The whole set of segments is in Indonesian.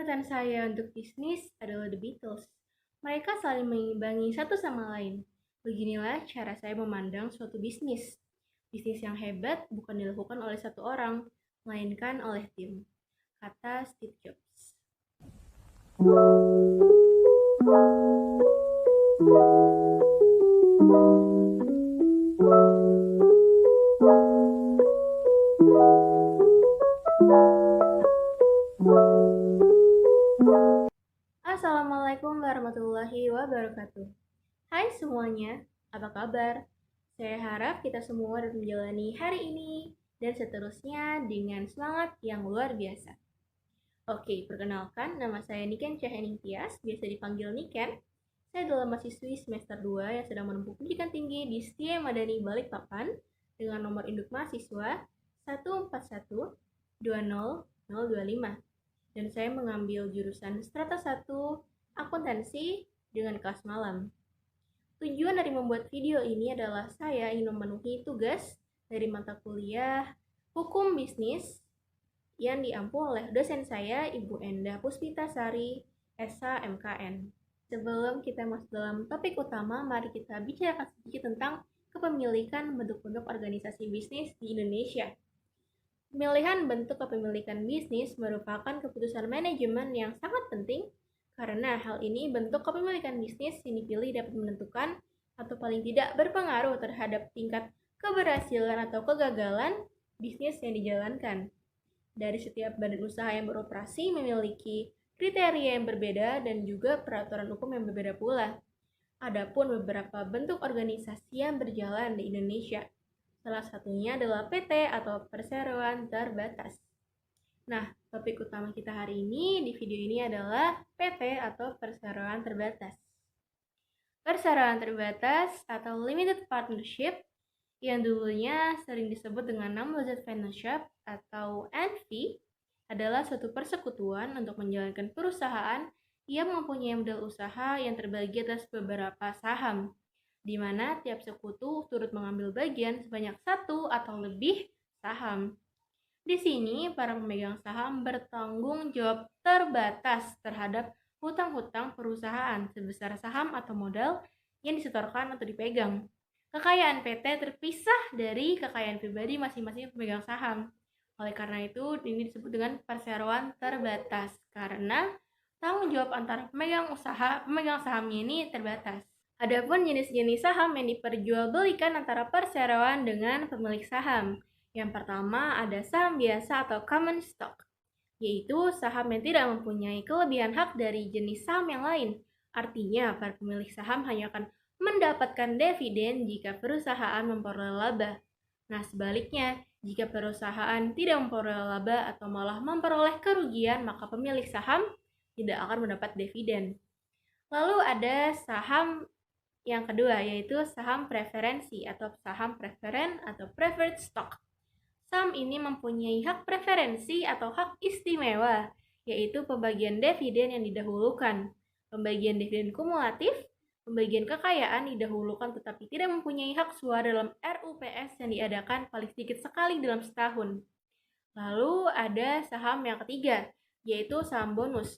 Panutan saya untuk bisnis adalah The Beatles. Mereka saling mengimbangi satu sama lain. Beginilah cara saya memandang suatu bisnis. Bisnis yang hebat bukan dilakukan oleh satu orang, melainkan oleh tim, kata Steve Jobs. Assalamualaikum warahmatullahi wabarakatuh. Hai semuanya, apa kabar? Saya harap kita semua dapat menjalani hari ini dan seterusnya dengan semangat yang luar biasa. Oke, perkenalkan, nama saya Niken Cahening Tias, biasa dipanggil Niken. Saya adalah mahasiswi semester 2 yang sedang menempuh pendidikan tinggi di Setia Madani Balikpapan dengan nomor induk mahasiswa 141200025. Dan saya mengambil jurusan Strata 1 Akuntansi dengan kelas malam. Tujuan dari membuat video ini adalah saya ingin memenuhi tugas dari mata kuliah Hukum Bisnis yang diampu oleh dosen saya, Ibu Endah Puspitasari, SH MKN. Sebelum kita masuk dalam topik utama, mari kita bicarakan sedikit tentang kepemilikan bentuk-bentuk organisasi bisnis di Indonesia. Pemilihan bentuk kepemilikan bisnis merupakan keputusan manajemen yang sangat penting karena hal ini bentuk kepemilikan bisnis yang dipilih dapat menentukan atau paling tidak berpengaruh terhadap tingkat keberhasilan atau kegagalan bisnis yang dijalankan. Dari setiap badan usaha yang beroperasi memiliki kriteria yang berbeda dan juga peraturan hukum yang berbeda pula. Adapun beberapa bentuk organisasi yang berjalan di Indonesia. Salah satunya adalah PT atau Perseroan Terbatas. Nah, topik utama kita hari ini di video ini adalah PT atau Perseroan Terbatas. Perseroan Terbatas atau Limited Partnership yang dulunya sering disebut dengan Non-Limited Partnership atau NV adalah suatu persekutuan untuk menjalankan perusahaan yang mempunyai modal usaha yang terbagi atas beberapa saham, di mana tiap sekutu turut mengambil bagian sebanyak satu atau lebih saham. Di sini, para pemegang saham bertanggung jawab terbatas terhadap hutang-hutang perusahaan sebesar saham atau modal yang disetorkan atau dipegang. Kekayaan PT terpisah dari kekayaan pribadi masing-masing pemegang saham. Oleh karena itu, ini disebut dengan perseroan terbatas karena tanggung jawab antara pemegang sahamnya ini terbatas. Adapun jenis-jenis saham yang diperjualbelikan antara perseroan dengan pemilik saham. Yang pertama ada saham biasa atau common stock, yaitu saham yang tidak mempunyai kelebihan hak dari jenis saham yang lain. Artinya, para pemilik saham hanya akan mendapatkan dividen jika perusahaan memperoleh laba. Nah, sebaliknya, jika perusahaan tidak memperoleh laba atau malah memperoleh kerugian, maka pemilik saham tidak akan mendapat dividen. Lalu ada saham yang kedua, yaitu saham preferensi atau saham preferen atau preferred stock. Saham ini mempunyai hak preferensi atau hak istimewa, yaitu pembagian dividen yang didahulukan, pembagian dividen kumulatif, pembagian kekayaan didahulukan tetapi tidak mempunyai hak suara dalam RUPS yang diadakan paling sedikit sekali dalam setahun. Lalu ada saham yang ketiga, yaitu saham bonus.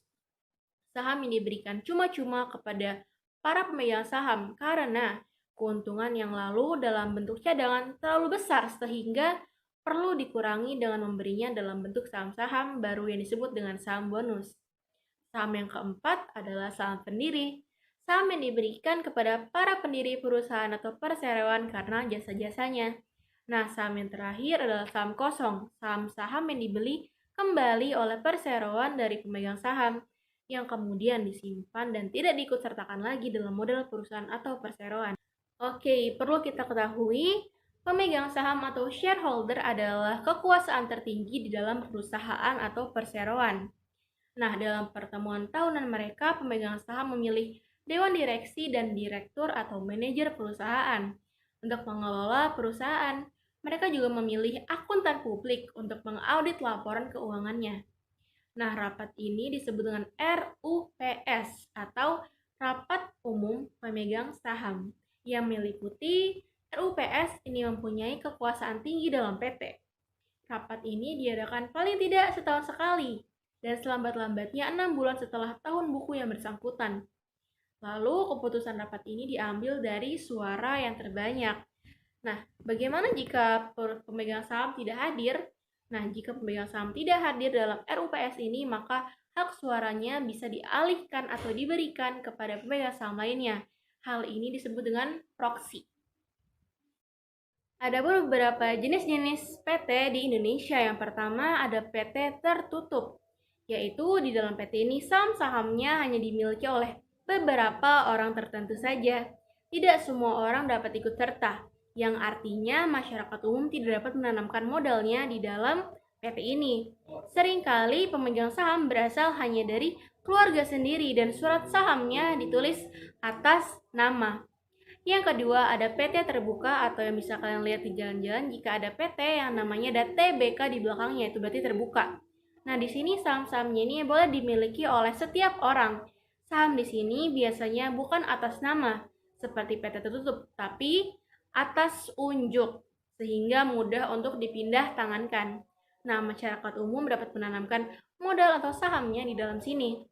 Saham yang diberikan cuma-cuma kepada para pemegang saham karena keuntungan yang lalu dalam bentuk cadangan terlalu besar sehingga perlu dikurangi dengan memberinya dalam bentuk saham-saham baru yang disebut dengan saham bonus. Saham yang keempat adalah saham pendiri. Saham yang diberikan kepada para pendiri perusahaan atau perseroan karena jasa-jasanya. Nah, saham yang terakhir adalah saham kosong, saham-saham yang dibeli kembali oleh perseroan dari pemegang saham yang kemudian disimpan dan tidak diikutsertakan lagi dalam model perusahaan atau perseroan. Oke, perlu kita ketahui, pemegang saham atau shareholder adalah kekuasaan tertinggi di dalam perusahaan atau perseroan. Nah, dalam pertemuan tahunan mereka, pemegang saham memilih dewan direksi dan direktur atau manajer perusahaan untuk mengelola perusahaan. Mereka juga memilih akuntan publik untuk mengaudit laporan keuangannya. Nah, rapat ini disebut dengan RUPS atau Rapat Umum Pemegang Saham. Yang meliputi RUPS ini mempunyai kekuasaan tinggi dalam PT. Rapat ini diadakan paling tidak setahun sekali. dan selambat-lambatnya 6 bulan setelah tahun buku yang bersangkutan. Lalu keputusan rapat ini diambil dari suara yang terbanyak. Nah, bagaimana jika pemegang saham tidak hadir? Nah, jika pemegang saham tidak hadir dalam RUPS ini, maka hak suaranya bisa dialihkan atau diberikan kepada pemegang saham lainnya. Hal ini disebut dengan proksi. Ada beberapa jenis-jenis PT di Indonesia. Yang pertama ada PT tertutup, yaitu di dalam PT ini saham-sahamnya hanya dimiliki oleh beberapa orang tertentu saja. Tidak semua orang dapat ikut serta, yang artinya masyarakat umum tidak dapat menanamkan modalnya di dalam PT ini. Seringkali pemegang saham berasal hanya dari keluarga sendiri dan surat sahamnya ditulis atas nama. Yang kedua ada PT terbuka, atau yang bisa kalian lihat di jalan-jalan jika ada PT yang namanya ada TBK di belakangnya, itu berarti terbuka. Nah, di sini saham-sahamnya ini boleh dimiliki oleh setiap orang. Saham di sini biasanya bukan atas nama seperti PT tertutup, tapi atas unjuk, sehingga mudah untuk dipindah tangankan. Nah, masyarakat umum dapat menanamkan modal atau sahamnya di dalam sini.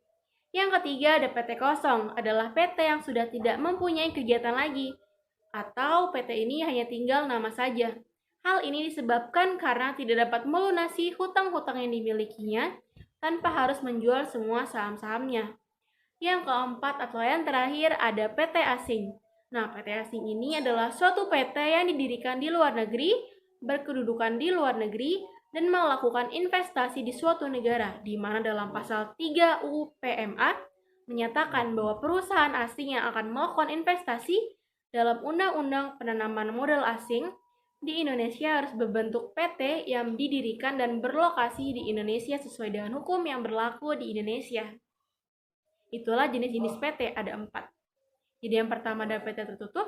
Yang ketiga ada PT kosong, adalah PT yang sudah tidak mempunyai kegiatan lagi, atau PT ini hanya tinggal nama saja. Hal ini disebabkan karena tidak dapat melunasi hutang-hutang yang dimilikinya tanpa harus menjual semua saham-sahamnya. Yang keempat atau yang terakhir ada PT asing. Nah, PT asing ini adalah suatu PT yang didirikan di luar negeri, berkedudukan di luar negeri, dan melakukan investasi di suatu negara, di mana dalam pasal 3 UU PMA menyatakan bahwa perusahaan asing yang akan melakukan investasi dalam Undang-Undang Penanaman Modal Asing di Indonesia harus berbentuk PT yang didirikan dan berlokasi di Indonesia sesuai dengan hukum yang berlaku di Indonesia. Itulah jenis-jenis PT, ada 4. Jadi yang pertama ada PT tertutup,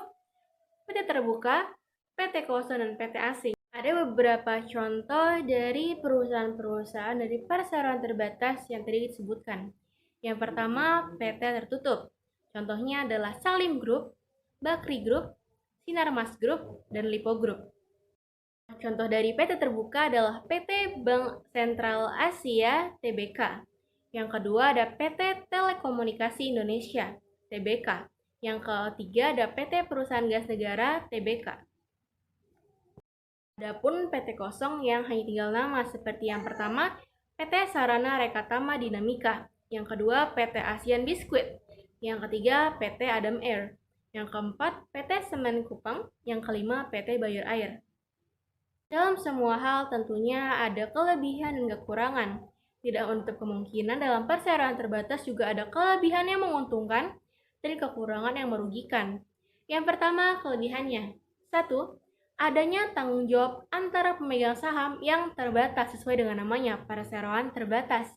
PT terbuka, PT kosong, dan PT asing. Ada beberapa contoh dari perusahaan-perusahaan dari perseroan terbatas yang tadi disebutkan. Yang pertama, PT tertutup. Contohnya adalah Salim Group, Bakri Group, Sinarmas Group, dan Lipo Group. Contoh dari PT terbuka adalah PT Bank Sentral Asia, TBK. Yang kedua ada PT Telekomunikasi Indonesia, TBK. Yang ketiga ada PT Perusahaan Gas Negara, TBK. Adapun PT kosong yang hanya tinggal nama seperti yang pertama PT Sarana Rekatama Dinamika, yang kedua PT Asian Biskuit, yang ketiga PT Adam Air, yang keempat PT Semen Kupang, yang kelima PT Bayer Air. Dalam semua hal tentunya ada kelebihan dan kekurangan. Tidak menutup kemungkinan dalam perseroan terbatas juga ada kelebihan yang menguntungkan dan kekurangan yang merugikan. Yang pertama kelebihannya. 1. Adanya tanggung jawab antara pemegang saham yang terbatas sesuai dengan namanya, perseroan terbatas.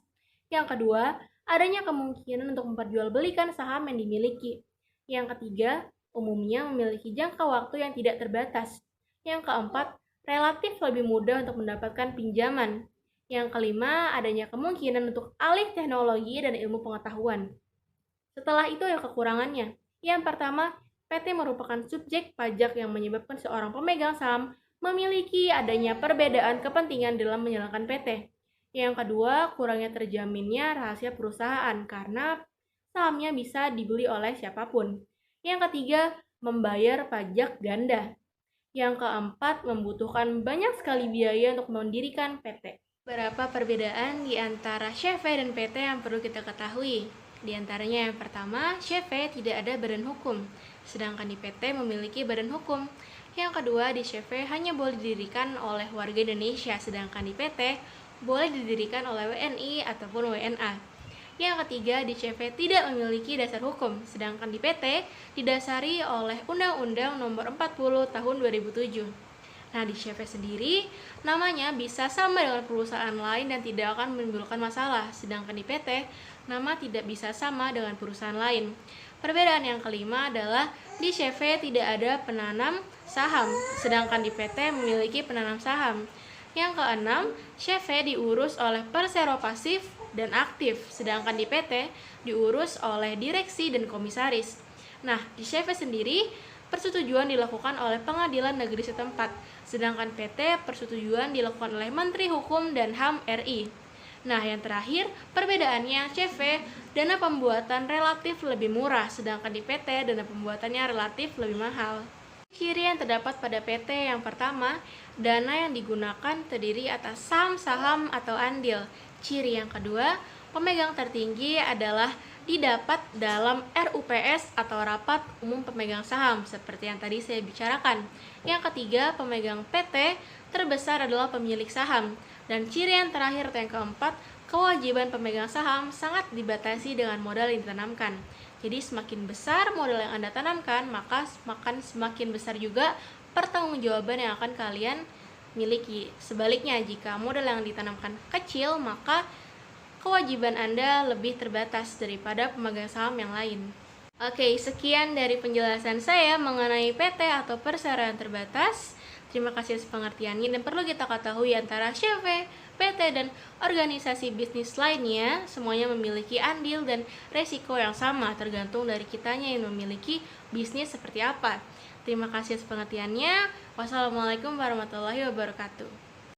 Yang kedua, adanya kemungkinan untuk memperjualbelikan saham yang dimiliki. Yang ketiga, umumnya memiliki jangka waktu yang tidak terbatas. Yang keempat, relatif lebih mudah untuk mendapatkan pinjaman. Yang kelima, adanya kemungkinan untuk alih teknologi dan ilmu pengetahuan. Setelah itu ada kekurangannya. Yang pertama, PT merupakan subjek pajak yang menyebabkan seorang pemegang saham memiliki adanya perbedaan kepentingan dalam menjalankan PT. Yang kedua, kurangnya terjaminnya rahasia perusahaan karena sahamnya bisa dibeli oleh siapapun. Yang ketiga, membayar pajak ganda. Yang keempat, membutuhkan banyak sekali biaya untuk mendirikan PT. Beberapa perbedaan di antara CV dan PT yang perlu kita ketahui. Di antaranya yang pertama, CV tidak ada badan hukum, sedangkan di PT memiliki badan hukum. Yang kedua, di CV hanya boleh didirikan oleh warga Indonesia, sedangkan di PT boleh didirikan oleh WNI ataupun WNA. Yang ketiga, di CV tidak memiliki dasar hukum, sedangkan di PT didasari oleh Undang-Undang Nomor 40 Tahun 2007. Nah, di CV sendiri, namanya bisa sama dengan perusahaan lain dan tidak akan menimbulkan masalah, sedangkan di PT, nama tidak bisa sama dengan perusahaan lain. Perbedaan yang kelima adalah di CV tidak ada penanam saham, sedangkan di PT memiliki penanam saham. Yang keenam, CV diurus oleh persero pasif dan aktif, sedangkan di PT diurus oleh direksi dan komisaris. Nah, di CV sendiri, persetujuan dilakukan oleh pengadilan negeri setempat, sedangkan PT persetujuan dilakukan oleh Menteri Hukum dan HAM RI. Nah, yang terakhir, perbedaannya CV, dana pembuatan relatif lebih murah, sedangkan di PT, dana pembuatannya relatif lebih mahal. Ciri yang terdapat pada PT yang pertama, dana yang digunakan terdiri atas saham atau andil. Ciri yang kedua, pemegang tertinggi adalah didapat dalam RUPS atau Rapat Umum Pemegang Saham, seperti yang tadi saya bicarakan. Yang ketiga, pemegang PT terbesar adalah pemilik saham. Dan ciri yang terakhir atau yang keempat, kewajiban pemegang saham sangat dibatasi dengan modal yang ditanamkan. Jadi semakin besar modal yang Anda tanamkan, maka semakin besar juga pertanggungjawaban yang akan kalian miliki. Sebaliknya, jika modal yang ditanamkan kecil, maka kewajiban Anda lebih terbatas daripada pemegang saham yang lain. Oke, sekian dari penjelasan saya mengenai PT atau perseroan terbatas. Terima kasih atas pengertiannya, dan perlu kita ketahui antara CV, PT, dan organisasi bisnis lainnya semuanya memiliki andil dan resiko yang sama tergantung dari kitanya yang memiliki bisnis seperti apa. Terima kasih atas pengertiannya. Wassalamualaikum warahmatullahi wabarakatuh.